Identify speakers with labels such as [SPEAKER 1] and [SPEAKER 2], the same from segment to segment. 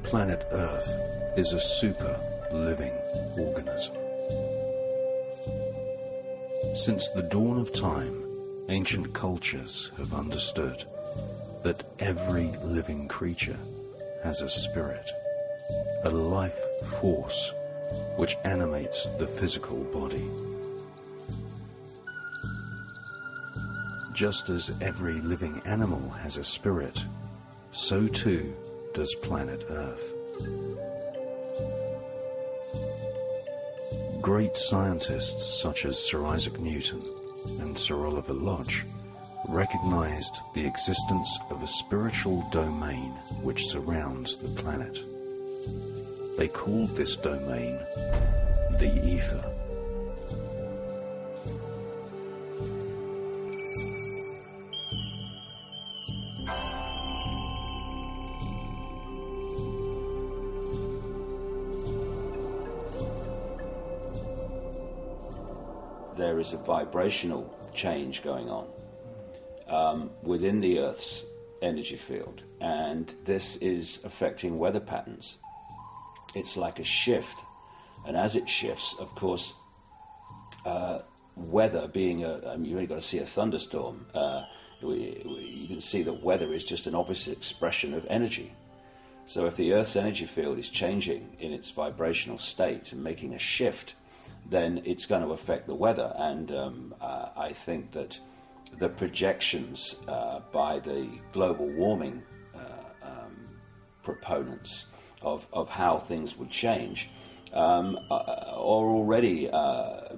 [SPEAKER 1] Planet Earth is a super living organism. Since the dawn of time, ancient cultures have understood that every living creature has a spirit, a life force which animates the physical body. Just as every living animal has a spirit, so too does planet Earth. Great scientists such as Sir Isaac Newton and Sir Oliver Lodge recognized the existence of a spiritual domain which surrounds the planet. They called this domain the ether.
[SPEAKER 2] There is a vibrational change going on within the Earth's energy field, and this is affecting weather patterns. It's like a shift, and as it shifts, of course, weather being you've only got to see a thunderstorm. You can see that weather is just an obvious expression of energy. So if the Earth's energy field is changing in its vibrational state and making a shift, then it's going to affect the weather. And I think that the projections by the global warming proponents of how things would change are already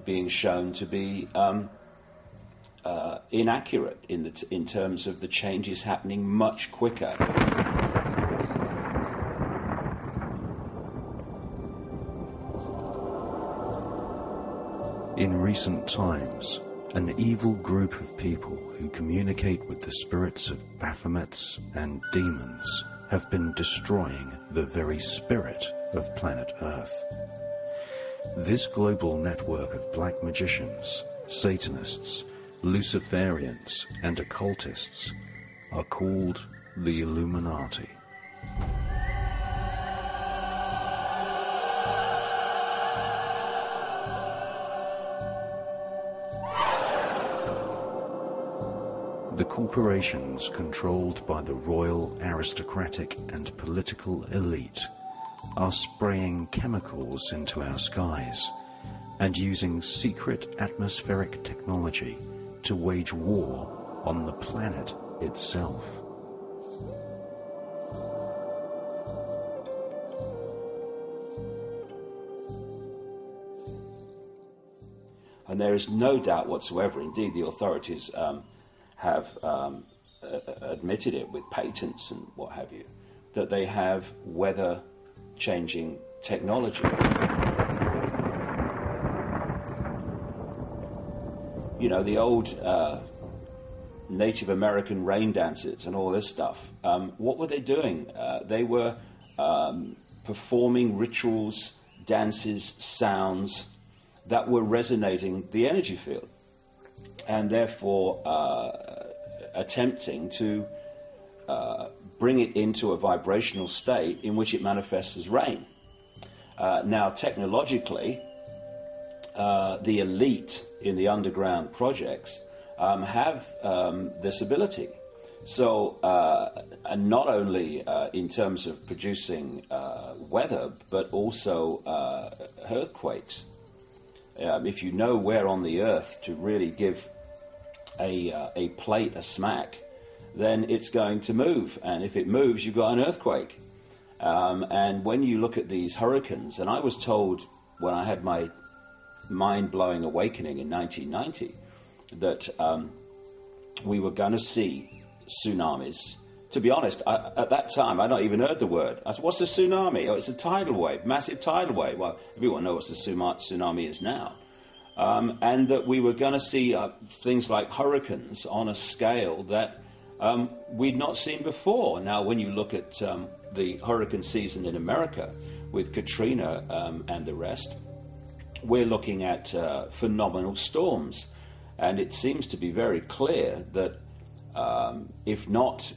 [SPEAKER 2] being shown to be inaccurate in terms of the changes happening much quicker.
[SPEAKER 1] In recent times, an evil group of people who communicate with the spirits of Baphomets and demons have been destroying the very spirit of planet Earth. This global network of black magicians, Satanists, Luciferians, and occultists are called the Illuminati. The corporations controlled by the royal, aristocratic, and political elite are spraying chemicals into our skies and using secret atmospheric technology to wage war on the planet itself.
[SPEAKER 2] And there is no doubt whatsoever, indeed the authorities have admitted it with patents and what have you, that they have weather-changing technology. You know, the old Native American rain dances and all this stuff, what were they doing? They were performing rituals, dances, sounds that were resonating the energy field, and therefore attempting to bring it into a vibrational state in which it manifests as rain. Now, technologically, the elite in the underground projects have this ability. So, and not only in terms of producing weather, but also earthquakes. If you know where on the Earth to really give a plate a smack, then it's going to move. And if it moves, you've got an earthquake. And when you look at these hurricanes, and I was told when I had my mind-blowing awakening in 1990 that we were going to see tsunamis. To be honest, at that time, I'd not even heard the word. I said, what's a tsunami? Oh, it's a tidal wave, massive tidal wave. Well, everyone knows what the tsunami is now. And that we were going to see things like hurricanes on a scale that we'd not seen before. Now, when you look at the hurricane season in America with Katrina and the rest, we're looking at phenomenal storms. And it seems to be very clear that if not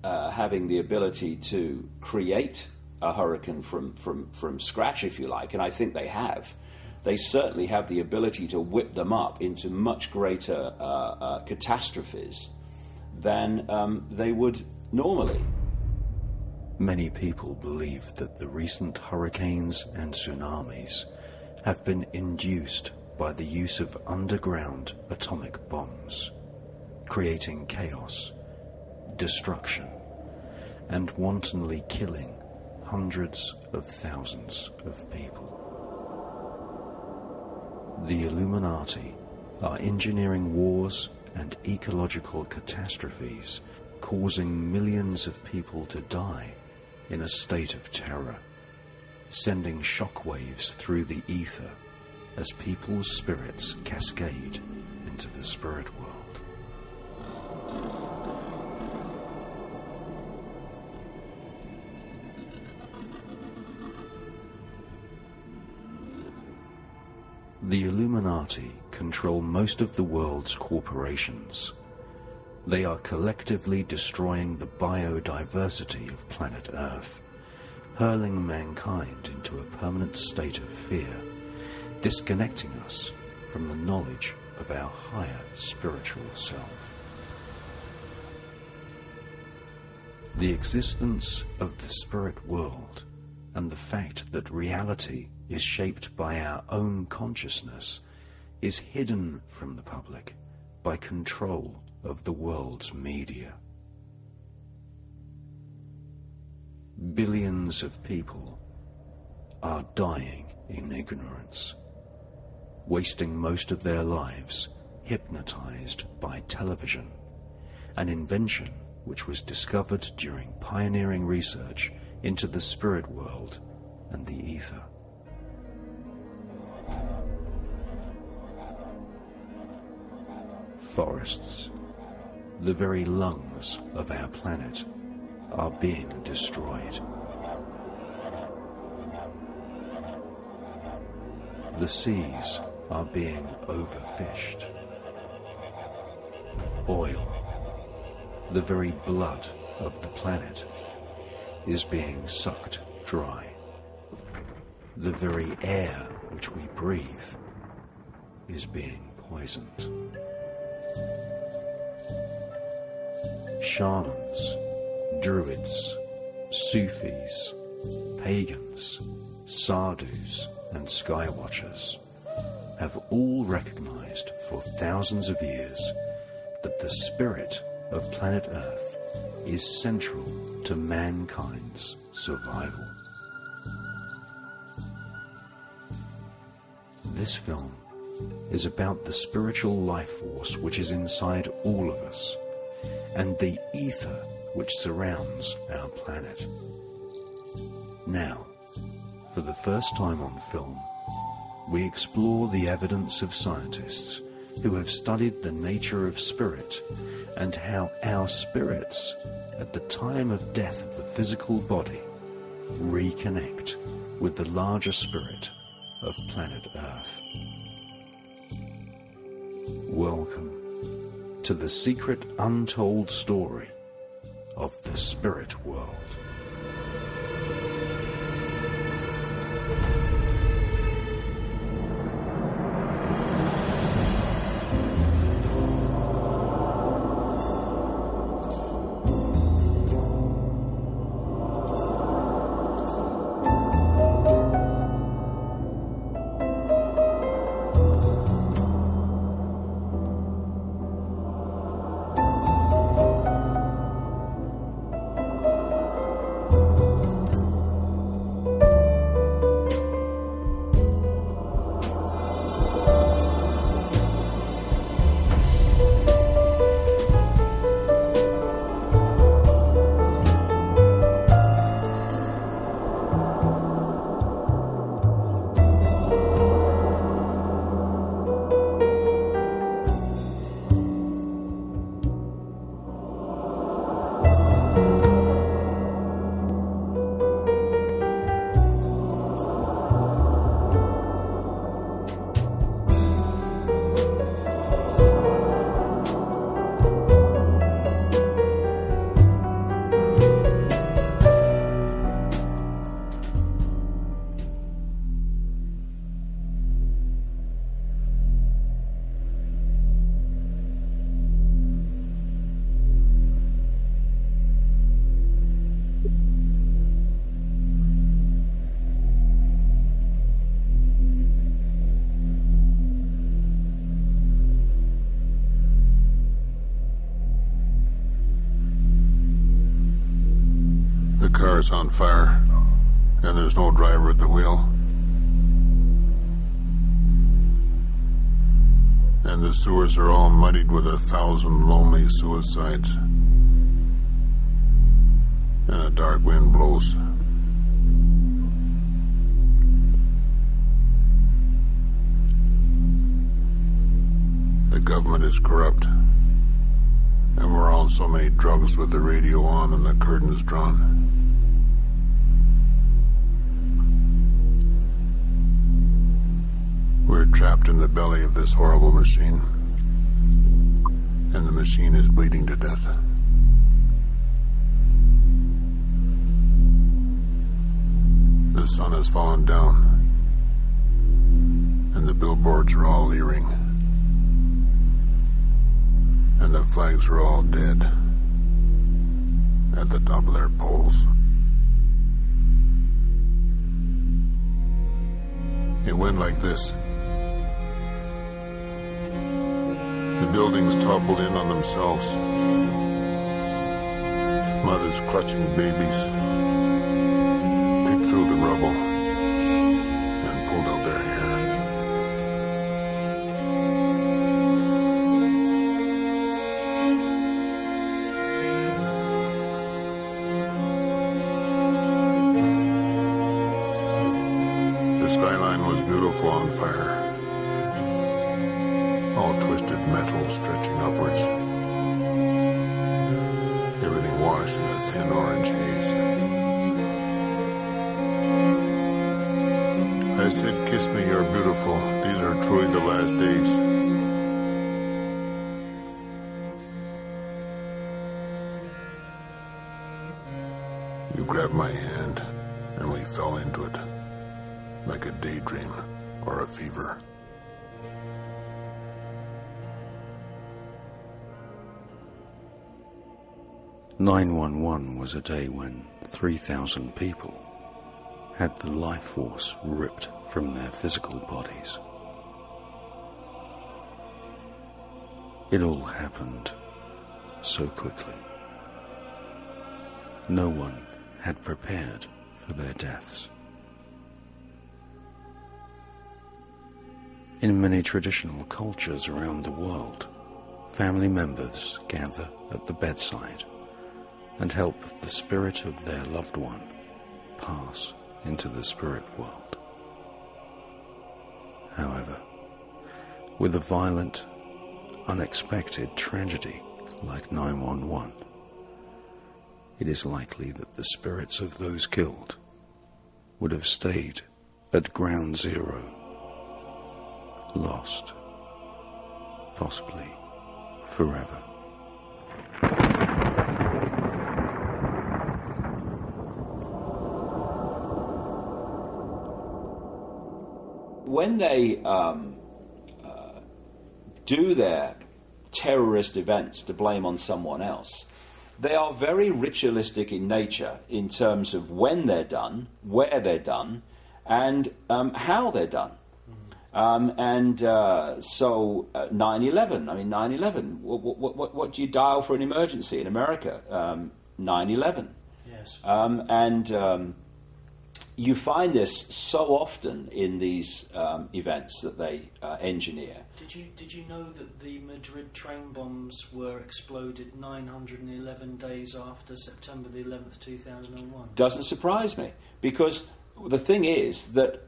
[SPEAKER 2] having the ability to create a hurricane from scratch, if you like, and I think they have, they certainly have the ability to whip them up into much greater catastrophes than they would normally.
[SPEAKER 1] Many people believe that the recent hurricanes and tsunamis have been induced by the use of underground atomic bombs, creating chaos, destruction, and wantonly killing hundreds of thousands of people. The Illuminati are engineering wars and ecological catastrophes, causing millions of people to die in a state of terror, sending shockwaves through the ether as people's spirits cascade into the spirit world. The Illuminati control most of the world's corporations. They are collectively destroying the biodiversity of planet Earth, hurling mankind into a permanent state of fear, disconnecting us from the knowledge of our higher spiritual self. The existence of the spirit world and the fact that reality is shaped by our own consciousness is hidden from the public by control of the world's media. Billions of people are dying in ignorance, wasting most of their lives hypnotized by television, an invention which was discovered during pioneering research into the spirit world and the ether. Forests, the very lungs of our planet, are being destroyed. The seas are being overfished. Oil, the very blood of the planet, is being sucked dry. The very air which we breathe is being poisoned. Shamans, druids, Sufis, pagans, sadhus, and skywatchers have all recognized for thousands of years that the spirit of planet Earth is central to mankind's survival. This film is about the spiritual life force which is inside all of us and the ether which surrounds our planet. Now, for the first time on film, we explore the evidence of scientists who have studied the nature of spirit and how our spirits, at the time of death of the physical body, reconnect with the larger spirit of planet Earth. Welcome to the secret untold story of the spirit world.
[SPEAKER 3] car's on fire, and there's no driver at the wheel. And the sewers are all muddied with 1,000 lonely suicides. And a dark wind blows. The government is corrupt. And we're on so many drugs with the radio on and the curtains drawn. We're trapped in the belly of this horrible machine. And the machine is bleeding to death. The sun has fallen down. And the billboards are all leering. And the flags are all dead at the top of their poles. It went like this. The buildings toppled in on themselves. Mothers clutching babies picked through the rubble and pulled out their hair. The skyline was beautiful on fire. All twisted metal stretching upwards. Everything washed in a thin orange haze. I said, "Kiss me, you're beautiful. These are truly the last days." You grabbed my hand, and we fell into it, like a daydream or a fever.
[SPEAKER 1] "9/11 was a day when 3,000 people had the life force ripped from their physical bodies. It all happened so quickly. No one had prepared for their deaths. In many traditional cultures around the world, family members gather at the bedside and help the spirit of their loved one pass into the spirit world. However, with a violent, unexpected tragedy like 9/11, it is likely that the spirits of those killed would have stayed at ground zero, lost, possibly forever.
[SPEAKER 2] When they do their terrorist events to blame on someone else, they are very ritualistic in nature in terms of when they're done, where they're done, and how they're done. So 9/11, I mean 9/11, what do you dial for an emergency in America? 9/11.
[SPEAKER 4] Yes.
[SPEAKER 2] You find this so often in these events that they engineer.
[SPEAKER 4] Did you know that the Madrid train bombs were exploded 911 days after September the 11th, 2001?
[SPEAKER 2] Doesn't surprise me, because the thing is that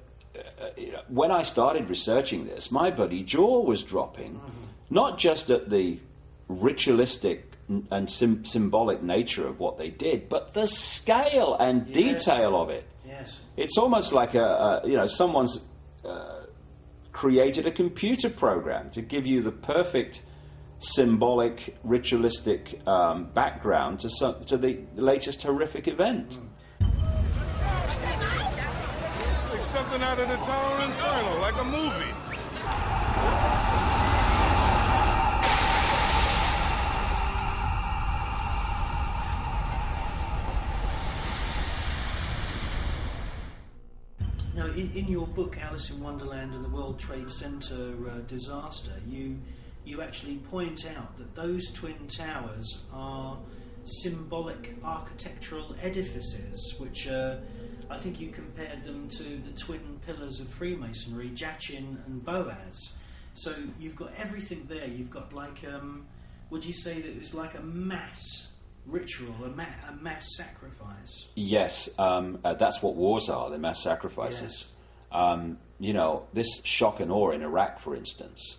[SPEAKER 2] when I started researching this, my bloody jaw was dropping, not just at the ritualistic and symbolic nature of what they did, but the scale and detail of it.
[SPEAKER 4] Yes.
[SPEAKER 2] It's almost like someone's created a computer program to give you the perfect symbolic, ritualistic background to the latest horrific event.
[SPEAKER 5] Like something out of the Tower Inferno, like a movie.
[SPEAKER 4] Now, in your book, Alice in Wonderland and the World Trade Center disaster, you actually point out that those twin towers are symbolic architectural edifices, which I think you compared them to the twin pillars of Freemasonry, Jachin and Boaz. So you've got everything there. You've got like, would you say that it was like a mass ritual, a mass sacrifice?
[SPEAKER 2] Yes, that's what wars are, they're mass sacrifices. Yes. This shock and awe in Iraq, for instance,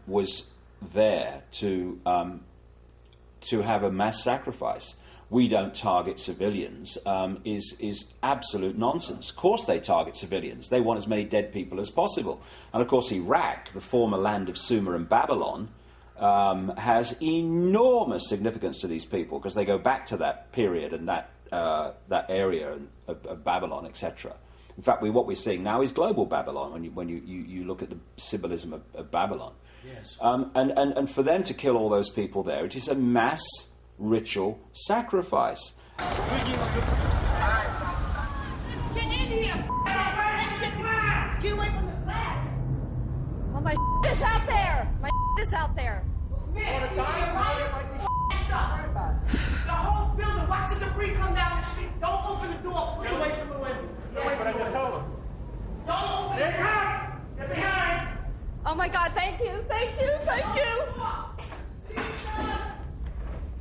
[SPEAKER 2] was there to have a mass sacrifice. We don't target civilians is absolute nonsense. Of course they target civilians. They want as many dead people as possible. And of course Iraq, the former land of Sumer and Babylon, has enormous significance to these people because they go back to that period and that area of Babylon, etc. In fact, what we're seeing now is global Babylon when you look at the symbolism of Babylon.
[SPEAKER 4] Yes.
[SPEAKER 2] And for them to kill all those people there, it is a mass ritual sacrifice.
[SPEAKER 6] Get in here! Get away from the glass!
[SPEAKER 7] Oh, my is out there! My is out there!
[SPEAKER 6] The whole building, watch the debris come down the street. Don't open the door. Get away from the window. Get away from the window. Don't open it. Get behind.
[SPEAKER 7] Oh my God, thank you, thank you, thank you!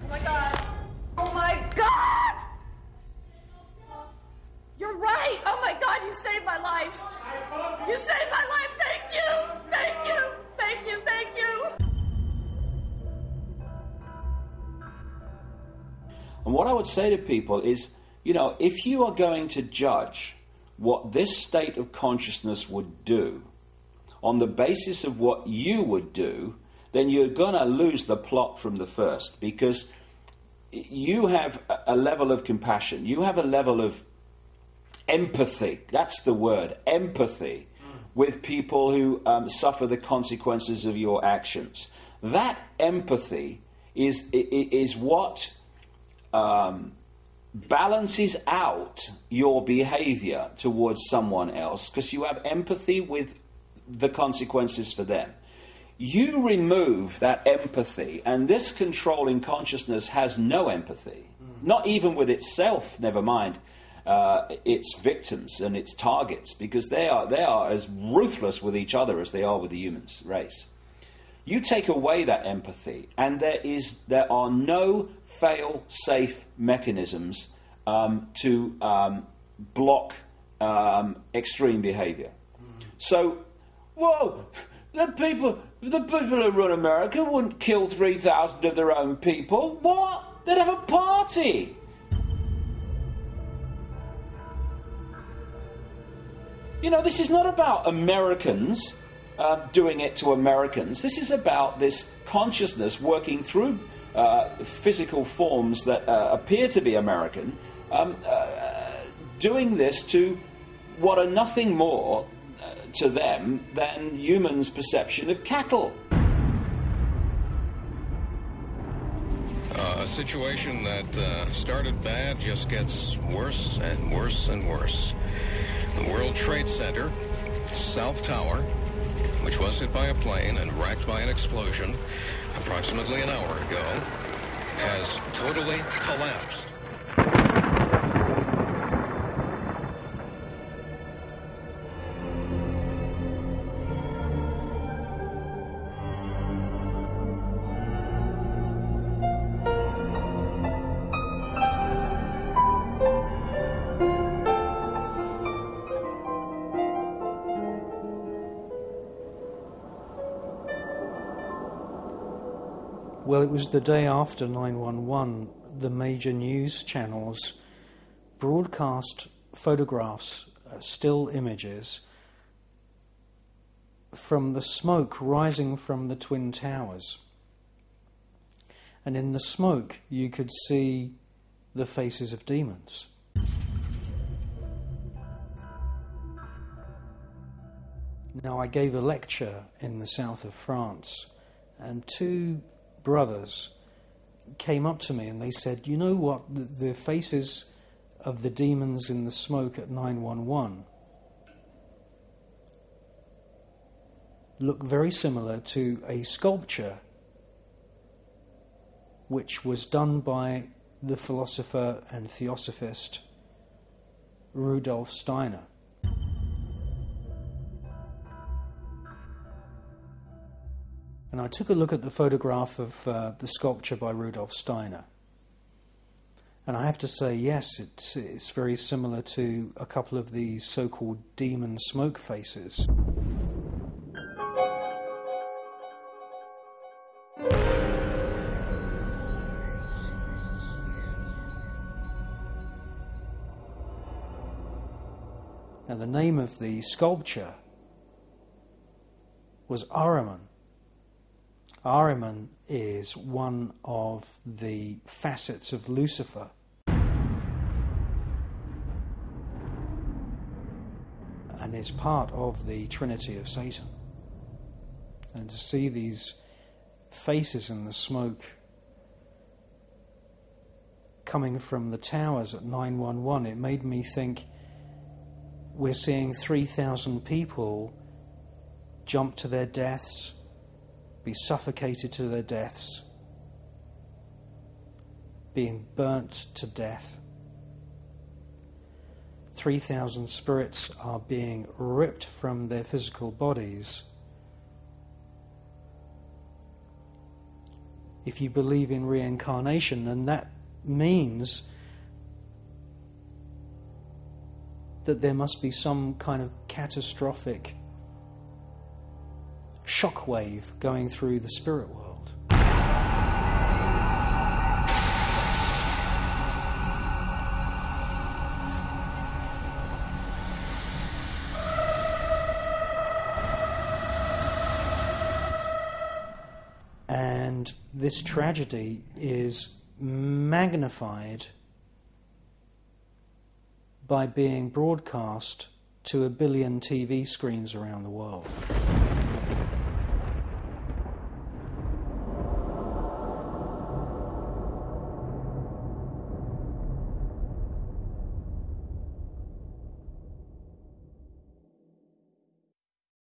[SPEAKER 7] Oh my God! Oh my God! You're right! Oh my God, you saved my life! You saved my life! Thank you! Thank you! Thank you! Thank you!
[SPEAKER 2] And what I would say to people is, if you are going to judge what this state of consciousness would do on the basis of what you would do, then you're going to lose the plot from the first, because you have a level of compassion, you have a level of empathy, that's the word, empathy, with people who suffer the consequences of your actions. That empathy is what balances out your behavior towards someone else, because you have empathy with the consequences for them. You remove that empathy, and this controlling consciousness has no empathy, not even with itself, never mind its victims and its targets, because they are as ruthless with each other as they are with the human race. You take away that empathy, and there are no fail-safe mechanisms to block extreme behavior. So, whoa, the people who run America wouldn't kill 3,000 of their own people. What? They'd have a party. This is not about Americans doing it to Americans. This is about this consciousness working through physical forms that appear to be American, doing this to what are nothing more to them than humans' perception of cattle.
[SPEAKER 8] A situation that started bad just gets worse and worse and worse. The World Trade Center, South Tower, which was hit by a plane and racked by an explosion approximately an hour ago, has totally collapsed.
[SPEAKER 4] Well, it was the day after 9/11. The major news channels broadcast photographs, still images, from the smoke rising from the Twin Towers. And in the smoke, you could see the faces of demons. Now, I gave a lecture in the south of France, and two brothers came up to me and they said, you know what, the faces of the demons in the smoke at 9/11 look very similar to a sculpture
[SPEAKER 9] which was done by the philosopher and theosophist Rudolf Steiner. And I took a look at the photograph of the sculpture by Rudolf Steiner. And I have to say, yes, it's very similar to a couple of these so-called demon smoke faces. Now, the name of the sculpture was Ahriman. Ahriman is one of the facets of Lucifer. And is part of the Trinity of Satan. And to see these faces in the smoke coming from the towers at 911, it made me think we're seeing 3,000 people jump to their deaths, be suffocated to their deaths, being burnt to death. 3,000 spirits are being ripped from their physical bodies. If you believe in reincarnation, then that means that there must be some kind of catastrophic shockwave going through the spirit world. And this tragedy is magnified by being broadcast to 1 billion TV screens around the world.